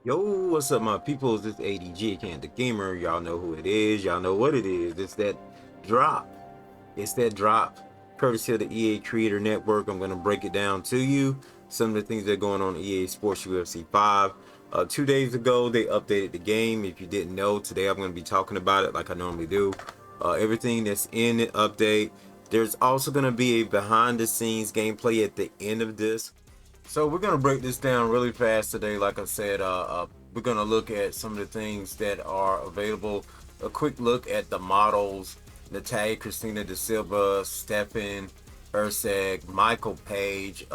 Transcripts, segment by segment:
Yo, what's up, my peoples? This ADG, AntDaGamer. Y'all know who it is. Y'all know what it is. It's that drop. It's that drop, courtesy of the EA Creator Network. I'm going to break it down to you. Some of the things that are going on in EA Sports UFC 5. 2 days ago, they updated the game. If you didn't know, today I'm going to be talking about it like I normally do. Everything that's in the update. There's also going to be a behind-the-scenes gameplay at the end of this. So we're gonna break this down really fast today. Like I said, we're gonna look at some of the things that are available. A quick look at the models: Natalia Christina da Silva, Stefan Urseg, Michael Page.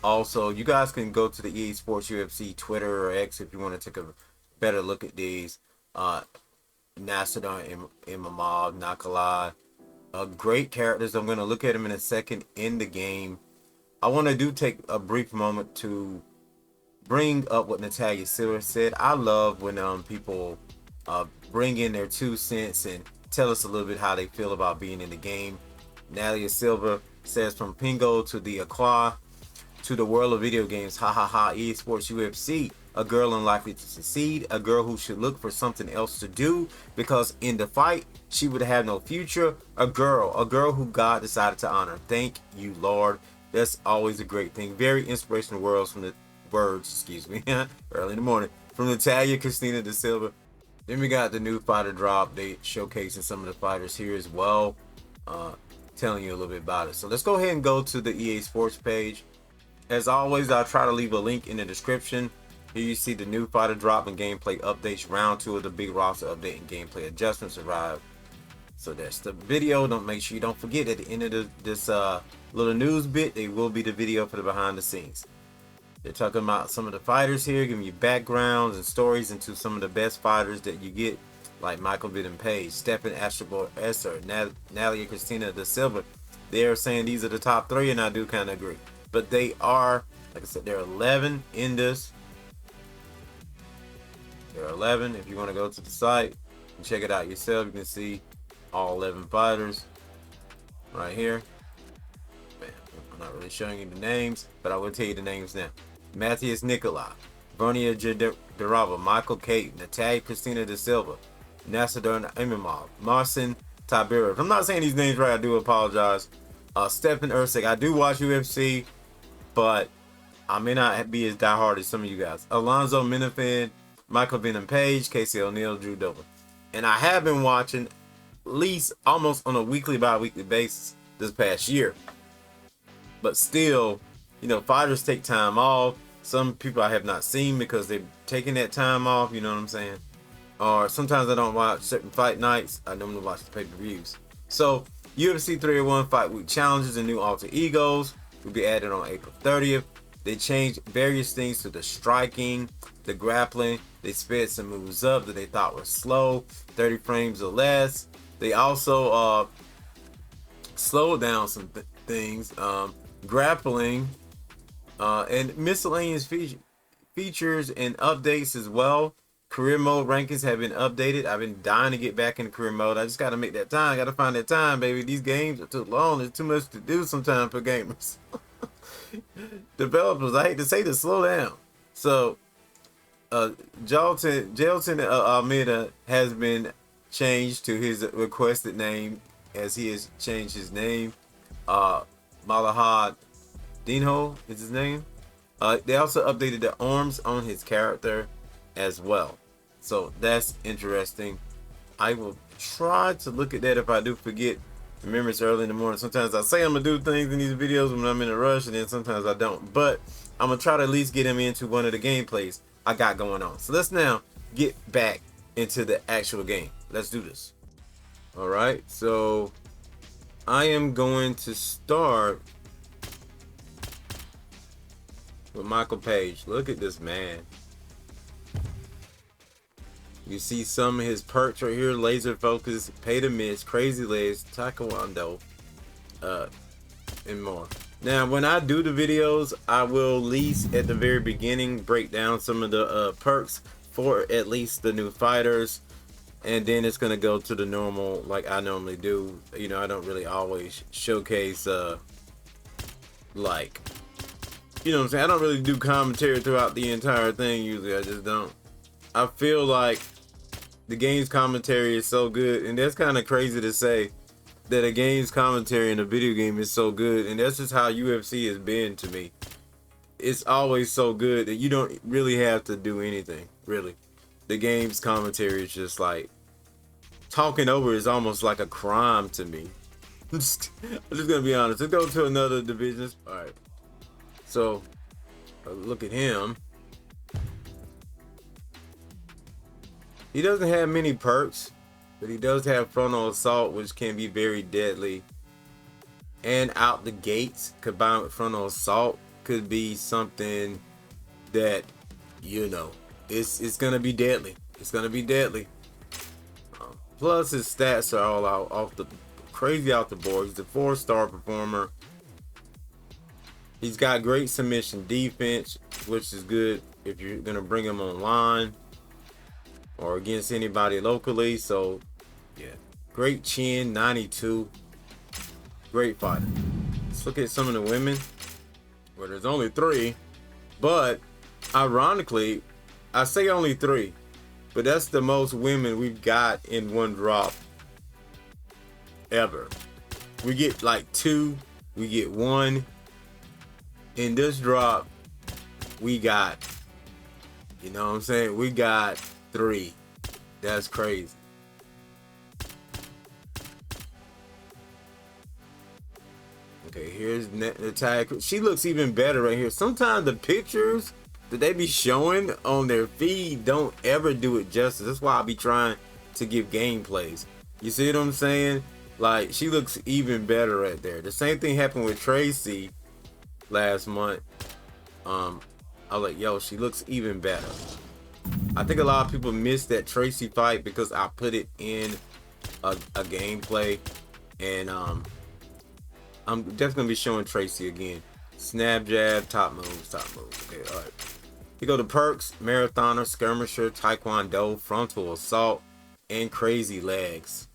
Also, you guys can go to the EA Sports UFC Twitter or X if you want to take a better look at these. Nasadon Imamov, Nakalai, great characters. I'm gonna look at them in a second in the game. I want to take a brief moment to bring up what Natalia Silva said. I love when people bring in their 2 cents and tell us a little bit how they feel about being in the game. Natalia Silva says, from Pingo to the Aqua to the world of video games, ha ha ha, EA Sports UFC, a girl unlikely to succeed, a girl who should look for something else to do because in the fight she would have no future, a girl who God decided to honor. Thank you, Lord. That's always a great thing. Very inspirational words, excuse me, early in the morning, from Natalia Christina da Silva. Then we got the new fighter drop. They showcasing some of the fighters here as well, telling you a little bit about it. So let's go ahead and go to the EA Sports page. As always, I'll try to leave a link in the description. Here you see the new fighter drop and gameplay updates. Round 2 of the big roster update and gameplay adjustments arrived. So that's the video. Make sure you don't forget at the end of this little news bit, there will be the video for the behind the scenes. They're talking about some of the fighters here, giving you backgrounds and stories into some of the best fighters that you get, like Michael Biden Page, Stephen Astrobor Esser, Natalia Christina da Silva. They're saying these are the top 3, and I do kind of agree. But they are, like I said, there are 11 in this. There are 11. If you want to go to the site and check it out yourself, you can see all 11 fighters right here. Man, I'm not really showing you the names, but I will tell you the names now. Matthias Nikolai, Vernia Derava, Michael Kate, Natalia Christina da Silva, Nasadon Imamov, Marcin Tibera. If I'm not saying these names right, I do apologize. Stefan Ursig. I do watch UFC, but I may not be as diehard as some of you guys. Alonzo Minifin, Michael Venom Page, Casey O'Neill, Drew Dover. And I have been watching at least almost on a weekly, bi-weekly basis this past year. But still, fighters take time off. Some people I have not seen because they've taken that time off, you know what I'm saying? Or sometimes I don't watch certain fight nights. I normally watch the pay-per-views. So, UFC 301 Fight Week challenges and new alter egos will be added on April 30th. They changed various things to the striking, the grappling. They sped some moves up that they thought were slow, 30 frames or less. They also slowed down some things, grappling, and miscellaneous features and updates as well. Career mode rankings have been updated. I've been dying to get back into career mode. I just got to make that time. Got to find that time, baby. These games are too long. There's too much to do sometimes for gamers. Developers, I hate to say this, slow down. So, Jelton Almeida has been changed to his requested name, as he has changed his name. Malahad Dinho is his name. They also updated the arms on his character as well. So that's interesting. I will try to look at that if I do forget. Remember, it's early in the morning. Sometimes I say I'm going to do things in these videos when I'm in a rush, and then sometimes I don't. But I'm going to try to at least get him into one of the gameplays I got going on. So let's now get back into the actual game. Let's do this. All right. So I am going to start with Michael Page. Look at this man. You see some of his perks right here: laser focus, pay to miss, crazy legs, taekwondo, and more. Now, when I do the videos, I will at least at the very beginning break down some of the perks for at least the new fighters, and then it's gonna go to the normal like I normally do. I don't really always showcase like you know what I'm saying, I don't really do commentary throughout the entire thing usually. I just don't. I feel like the game's commentary is so good, and that's kind of crazy to say that a game's commentary in a video game is so good, and that's just how UFC has been to me. It's always so good that you don't really have to do anything, really. The game's commentary is just like, talking over is almost like a crime to me. I'm just gonna be honest. Let's go to another division. Alright. So, look at him. He doesn't have many perks, but he does have frontal assault, which can be very deadly. And out the gates, combined with frontal assault, could be something that, you know, it's gonna be deadly. It's gonna be deadly. Plus, his stats are all out off the crazy out the board. He's a 4-star performer. He's got great submission defense, which is good if you're gonna bring him online or against anybody locally. So, yeah, great chin, 92. Great fighter. Let's look at some of the women. Well, there's only 3, but ironically, I say only 3, but that's the most women we've got in one drop ever. We get like 2, we get 1. In this drop, we got, you know what I'm saying? We got 3. That's crazy. Okay, here's Natalia. She looks even better right here. Sometimes the pictures that they be showing on their feed don't ever do it justice. That's why I be trying to give gameplays. You see what I'm saying? Like, she looks even better right there. The same thing happened with Tracy last month. I was like, yo, she looks even better. I think a lot of people missed that Tracy fight because I put it in a gameplay, and I'm definitely gonna be showing Tracy again. Snap jab, top moves, top moves. Okay, all right. You go to perks: marathoner, skirmisher, taekwondo, frontal assault, and crazy legs.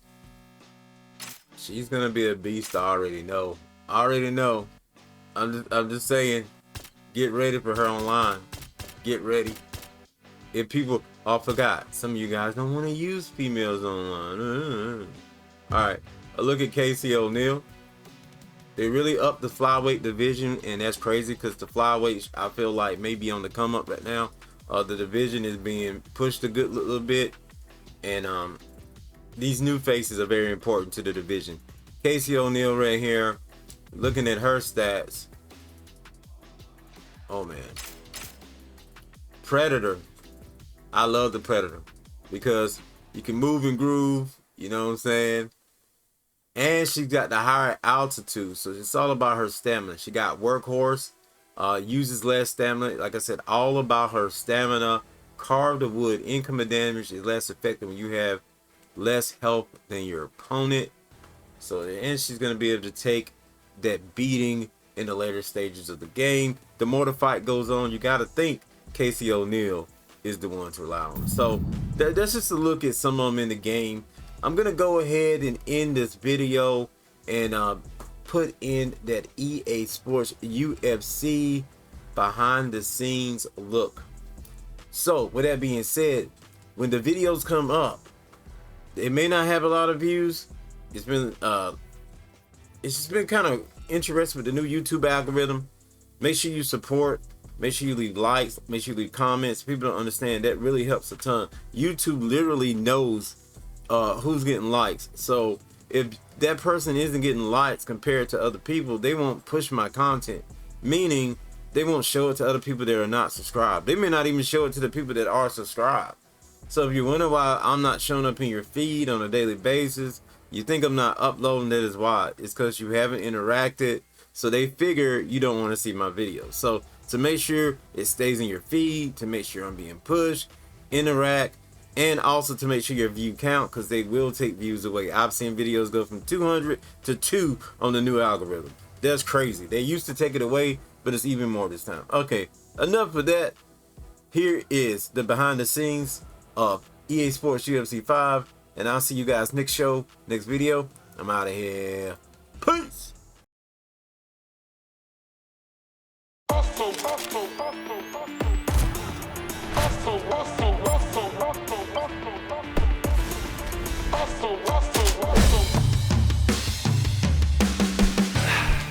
She's gonna be a beast. I already know. I already know. I'm just saying, get ready for her online. Get ready. If people, oh, I forgot, some of you guys don't want to use females online. All right, a look at Casey O'Neill. They really upped the flyweight division, and that's crazy because the flyweight, I feel like, may be on the come up right now. The division is being pushed a good little bit, and these new faces are very important to the division. Casey O'Neill right here, looking at her stats. Oh man, Predator. I love the Predator because you can move and groove, you know what I'm saying? And she got the higher altitude, so it's all about her stamina. She got workhorse, uses less stamina. Like I said, all about her stamina. Carved of wood, incoming damage is less effective when you have less health than your opponent. So, and she's going to be able to take that beating in the later stages of the game. The more the fight goes on, you got to think Casey O'Neill is the one to rely on. So that's just a look at some of them in the game. I'm gonna go ahead and end this video and put in that EA Sports UFC behind the scenes look. So with that being said, when the videos come up, it may not have a lot of views. It's just been kind of interesting with the new YouTube algorithm. Make sure you support. Make sure you leave likes. Make sure you leave comments. People don't understand that really helps a ton. YouTube literally knows who's getting likes. So if that person isn't getting likes compared to other people, they won't push my content. Meaning they won't show it to other people that are not subscribed. They may not even show it to the people that are subscribed. So if you wonder why I'm not showing up in your feed on a daily basis, you think I'm not uploading, that is why. It's because you haven't interacted. So they figure you don't want to see my videos. So to make sure it stays in your feed, to make sure I'm being pushed, interact, and also to make sure your view count, because they will take views away. I've seen videos go from 200 to 2 on the new algorithm. That's crazy. They used to take it away, but it's even more this time. Okay, enough of that. Here is the behind the scenes of EA Sports UFC 5, and I'll see you guys next show, next video. I'm out of here. Peace.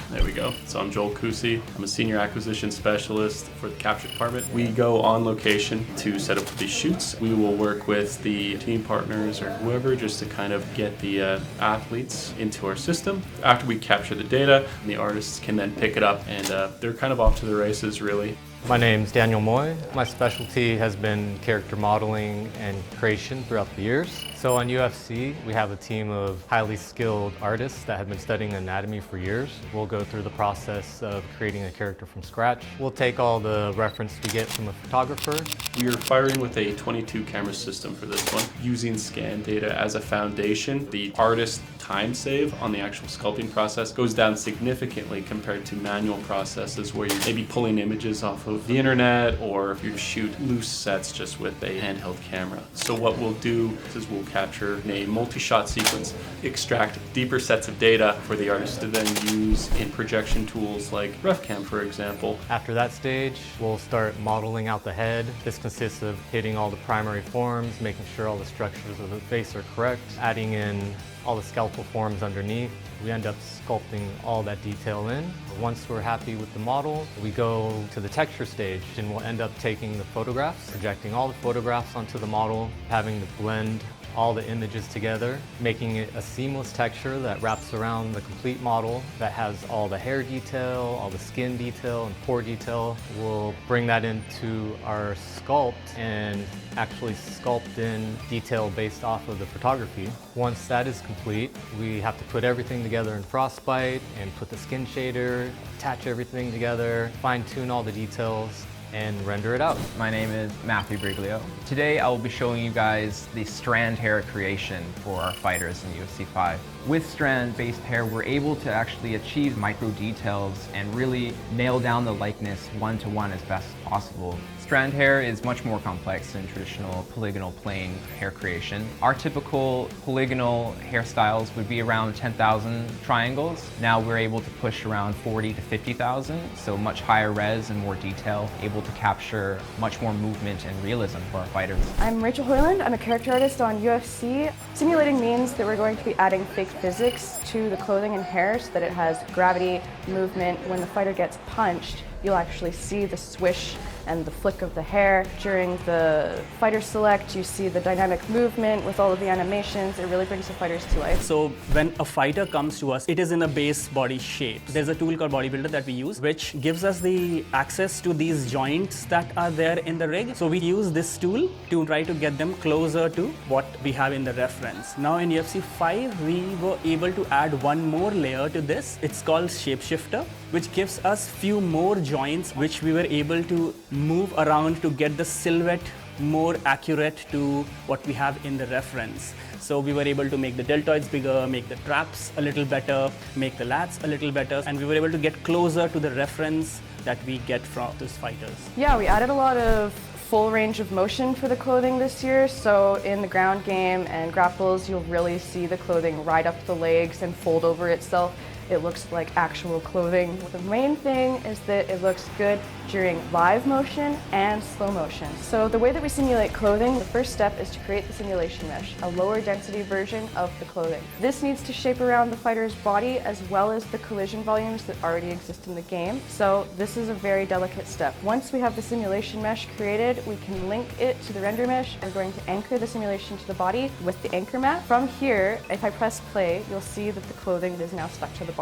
There we go. So I'm Joel Kusi. I'm a senior acquisition specialist for the capture department. We go on location to set up these shoots. We will work with the team partners or whoever just to kind of get the athletes into our system. After we capture the data, the artists can then pick it up and they're kind of off to the races really. My name's Daniel Moy. My specialty has been character modeling and creation throughout the years. So on UFC, we have a team of highly skilled artists that have been studying anatomy for years. We'll go through the process of creating a character from scratch. We'll take all the reference we get from a photographer. We are firing with a 22 camera system for this one, using scan data as a foundation. The artist time save on the actual sculpting process goes down significantly compared to manual processes where you're maybe pulling images off of the internet or if you shoot loose sets just with a handheld camera. So what we'll do is we'll capture a multi-shot sequence, extract deeper sets of data for the artist to then use in projection tools like RefCam, for example. After that stage, we'll start modeling out the head. This consists of hitting all the primary forms, making sure all the structures of the face are correct, adding in all the skeletal forms underneath. We end up sculpting all that detail in. Once we're happy with the model, we go to the texture stage and we'll end up taking the photographs, projecting all the photographs onto the model, having to blend all the images together, making it a seamless texture that wraps around the complete model that has all the hair detail, all the skin detail, and pore detail. We'll bring that into our sculpt and actually sculpt in detail based off of the photography. Once that is complete, we have to put everything together in Frostbite and put the skin shader, attach everything together, fine-tune all the details, and render it out. My name is Matthew Briglio. Today I will be showing you guys the strand hair creation for our fighters in UFC 5. With strand-based hair, we're able to actually achieve micro details and really nail down the likeness one-to-one as best as possible. Strand hair is much more complex than traditional polygonal plane hair creation. Our typical polygonal hairstyles would be around 10,000 triangles. Now we're able to push around 40 to 50,000, so much higher res and more detail, able to capture much more movement and realism for our fighters. I'm Rachel Hoyland. I'm a character artist on UFC. Simulating means that we're going to be adding fake physics to the clothing and hair so that it has gravity, movement. When the fighter gets punched, you'll actually see the swish and the flick of the hair. During the fighter select, you see the dynamic movement with all of the animations. It really brings the fighters to life. So when a fighter comes to us, it is in a base body shape. There's a tool called Bodybuilder that we use, which gives us the access to these joints that are there in the rig. So we use this tool to try to get them closer to what we have in the reference. Now in UFC 5, we were able to add one more layer to this. It's called Shapeshifter, which gives us few more joints which we were able to move around to get the silhouette more accurate to what we have in the reference. So we were able to make the deltoids bigger, make the traps a little better, make the lats a little better, and we were able to get closer to the reference that we get from those fighters. Yeah, we added a lot of full range of motion for the clothing this year. So in the ground game and grapples, you'll really see the clothing ride up the legs and fold over itself. It looks like actual clothing. The main thing is that it looks good during live motion and slow motion. So the way that we simulate clothing, the first step is to create the simulation mesh, a lower density version of the clothing. This needs to shape around the fighter's body as well as the collision volumes that already exist in the game. So this is a very delicate step. Once we have the simulation mesh created, we can link it to the render mesh. We're going to anchor the simulation to the body with the anchor mat. From here, if I press play, you'll see that the clothing is now stuck to the body.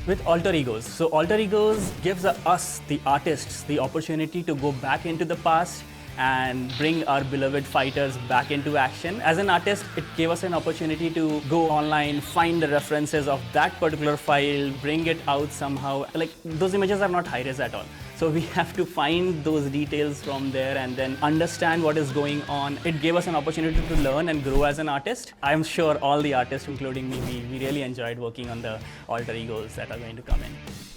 With alter egos. So alter egos gives us, the artists, the opportunity to go back into the past and bring our beloved fighters back into action. As an artist, it gave us an opportunity to go online, find the references of that particular file, bring it out somehow. Like, those images are not high-res at all. So we have to find those details from there and then understand what is going on. It gave us an opportunity to learn and grow as an artist. I'm sure all the artists, including me, we really enjoyed working on the alter egos that are going to come in.